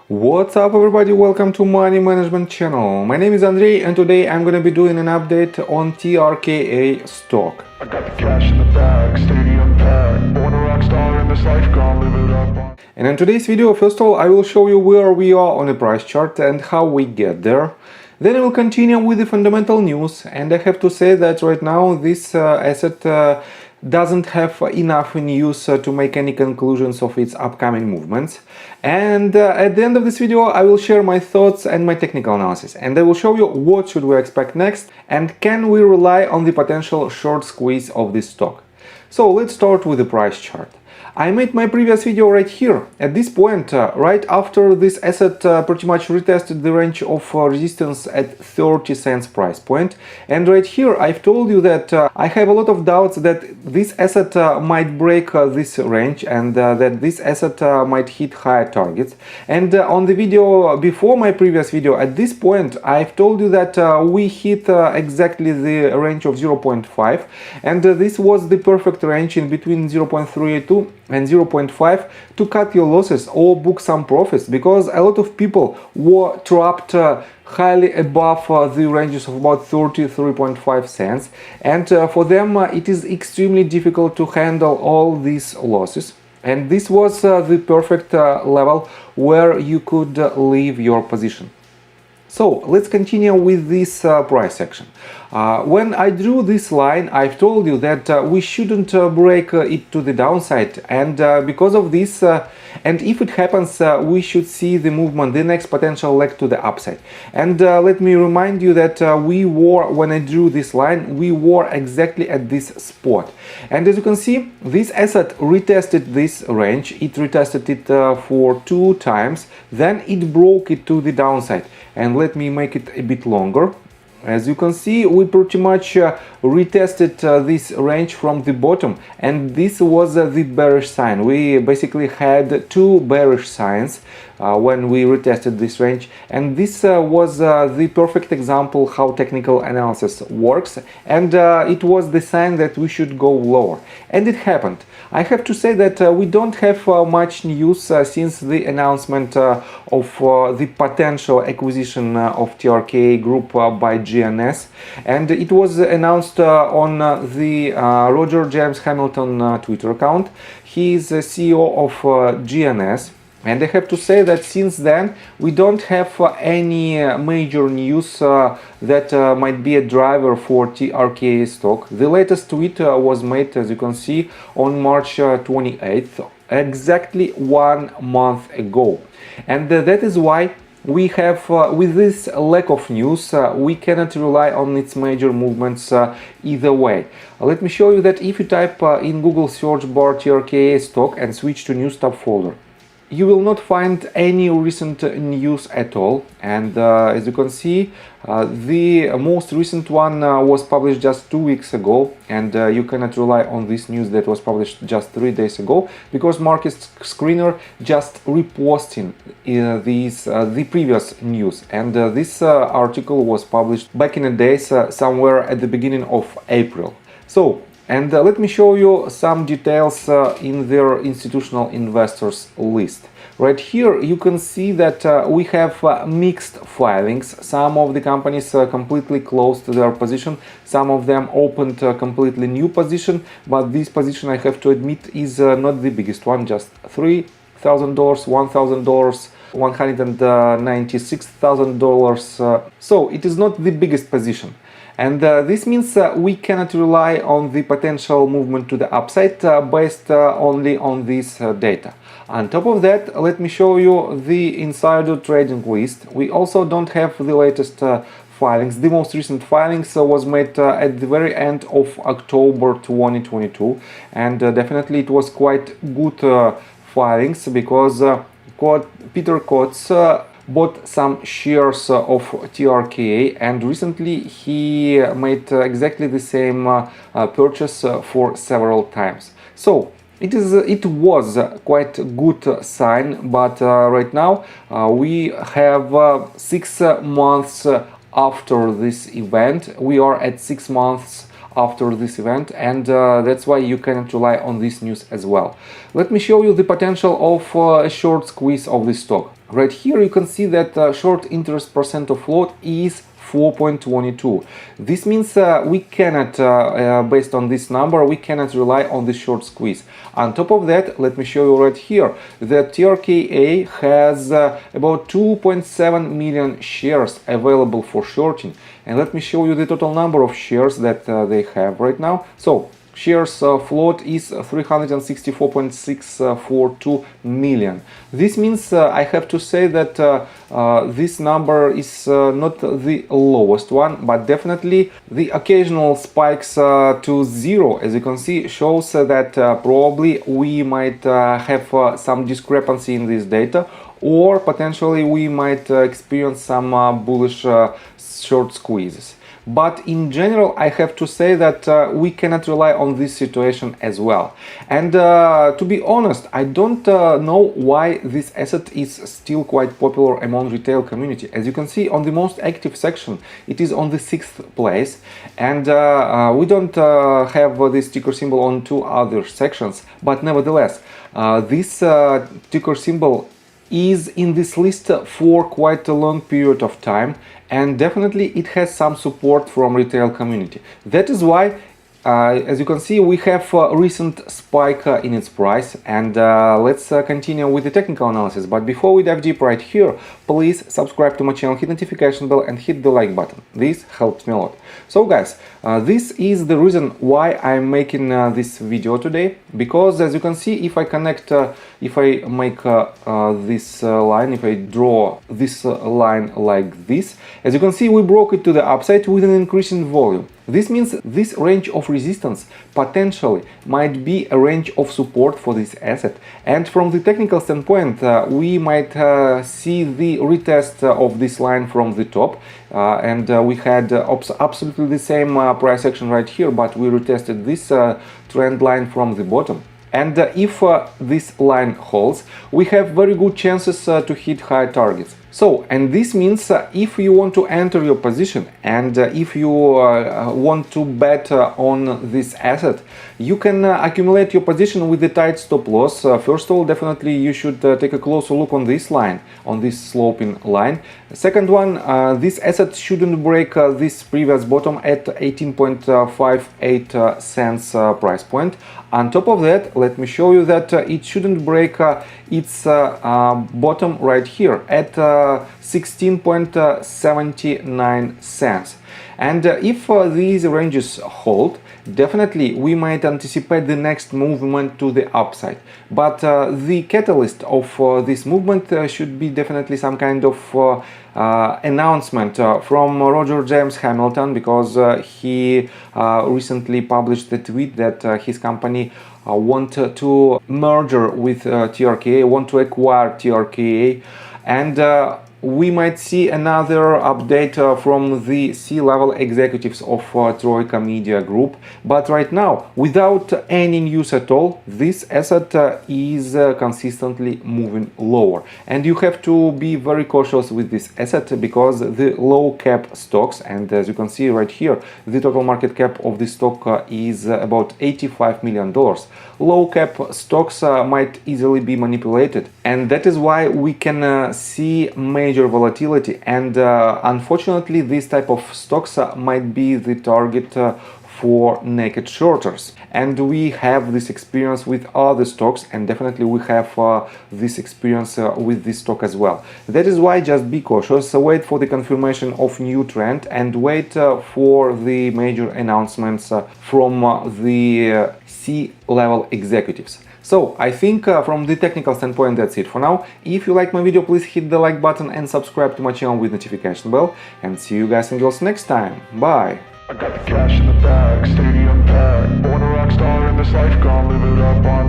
What's up everybody, welcome to Money Management channel. My name is Andrei and today I'm gonna be doing an update on TRKA stock. I got the cash in the bag, stadium packed, born a rock star in this life, gonna live it up. And in today's video, first of all, I will show you where we are on the price chart and how we get there. Then I will continue with the fundamental news, and I have to say that right now this asset doesn't have enough news to make any conclusions of its upcoming movements. And at the end of this video I will share my thoughts and my technical analysis, and I will show you what should we expect next and can we rely on the potential short squeeze of this stock. So let's start with the price chart. I made my previous video right here. At this point, right after this asset pretty much retested the range of resistance at 30 cents price point. And right here I've told you that I have a lot of doubts that this asset might break this range and that this asset might hit higher targets. And on the video before my previous video, at this point I've told you that we hit exactly the range of 0.5, and this was the perfect range in between 0.32 and 0.5 to cut your losses or book some profits, because a lot of people were trapped highly above the ranges of about 33.5 cents, and for them it is extremely difficult to handle all these losses, and this was the perfect level where you could leave your position. So let's continue with this price action. When I drew this line, I've told you that we shouldn't break it to the downside, and because of this, and if it happens, we should see the movement, the next potential leg to the upside. And let me remind you that when I drew this line, we were exactly at this spot. And as you can see, this asset retested this range. It retested it for 2 times, then it broke it to the downside. And let me make it a bit longer. As you can see, we pretty much retested this range from the bottom, and this was the bearish sign. We basically had 2 bearish signs when we retested this range, and this was the perfect example how technical analysis works, and it was the sign that we should go lower, and it happened. I have to say that we don't have much news since the announcement of the potential acquisition of TRKA Group by GNS, and it was announced on the Roger James Hamilton Twitter account. He is the CEO of GNS. And I have to say that since then we don't have any major news that might be a driver for TRKA stock. The latest tweet was made, as you can see, on March 28th, exactly 1 month ago. And that is why we have, with this lack of news, we cannot rely on its major movements either way. Let me show you that if you type in Google search bar TRKA stock and switch to news tab folder, you will not find any recent news at all. And as you can see, the most recent one was published just 2 weeks ago, and you cannot rely on this news that was published just 3 days ago, because market screener just reposting the previous news, and this article was published back in the days, somewhere at the beginning of April. So, and let me show you some details in their institutional investors list. Right here you can see that we have mixed filings. Some of the companies completely closed their position, some of them opened a completely new position, but this position, I have to admit, is not the biggest one, just $3,000, $1,000, $196,000, so it is not the biggest position. And this means we cannot rely on the potential movement to the upside based only on this data. On top of that, let me show you the insider trading list. We also don't have the latest filings. The most recent filings was made at the very end of October 2022, and definitely it was quite good filings, because Peter Coates bought some shares of TRKA, and recently he made exactly the same purchase for several times. So it was quite a good sign, but right now we have 6 months after this event. We are at 6 months after this event, and that's why you cannot rely on this news as well. Let me show you the potential of a short squeeze of this stock. Right here you can see that short interest percent of float is 4.22. This means we cannot, based on this number, we cannot rely on this short squeeze. On top of that, let me show you right here that TRKA has about 2.7 million shares available for shorting. And let me show you the total number of shares that they have right now. So shares float is 364.642 million. This means I have to say that this number is not the lowest one, but definitely the occasional spikes to zero, as you can see, shows that probably we might have some discrepancy in this data, or potentially we might experience some bullish short squeezes. But in general, I have to say that we cannot rely on this situation as well. And to be honest, I don't know why this asset is still quite popular among retail community. As you can see on the most active section, it is on the 6th place. And we don't have this ticker symbol on two other sections. But nevertheless, this ticker symbol is in this list for quite a long period of time, and definitely it has some support from retail community. That is why, as you can see, we have a recent spike in its price, and let's continue with the technical analysis. But before we dive deep right here, please subscribe to my channel, hit notification bell and hit the like button. This helps me a lot. So guys, this is the reason why I'm making this video today, because as you can see, if I connect, if I make this line, if I draw this line like this, as you can see, we broke it to the upside with an increasing volume. This means this range of resistance potentially might be a range of support for this asset. And from the technical standpoint, we might see the retest of this line from the top. And we had absolutely the same price action right here, but we retested this trend line from the bottom. And if this line holds, we have very good chances to hit high targets. So, and this means if you want to enter your position, and if you want to bet on this asset, you can accumulate your position with the tight stop loss. First of all, definitely you should take a closer look on this line, on this sloping line. Second one, this asset shouldn't break this previous bottom at 18.58 cents price point. On top of that, let me show you that it shouldn't break its bottom right here at 16.79 cents. And if these ranges hold, definitely we might anticipate the next movement to the upside. But the catalyst of this movement should be definitely some kind of announcement from Roger James Hamilton, because he recently published a tweet that his company want to merger with TRKA, want to acquire TRKA, and we might see another update from the C-level executives of Troika Media Group. But right now, without any news at all, this asset is consistently moving lower. And you have to be very cautious with this asset, because the low cap stocks, and as you can see right here, the total market cap of this stock is about $85 million. Low cap stocks might easily be manipulated, and that is why we can see major volatility, and unfortunately this type of stocks might be the target for naked shorters. And we have this experience with other stocks, and definitely we have this experience with this stock as well. That is why just be cautious, wait for the confirmation of new trend, and wait for the major announcements from the C-level executives. So I think from the technical standpoint that's it for now. If you like my video, please hit the like button and subscribe to my channel with notification bell, and see you guys and girls next time. Bye! I got the cash in the bag, stadium packed. Born a rock star in this life, gone live it up on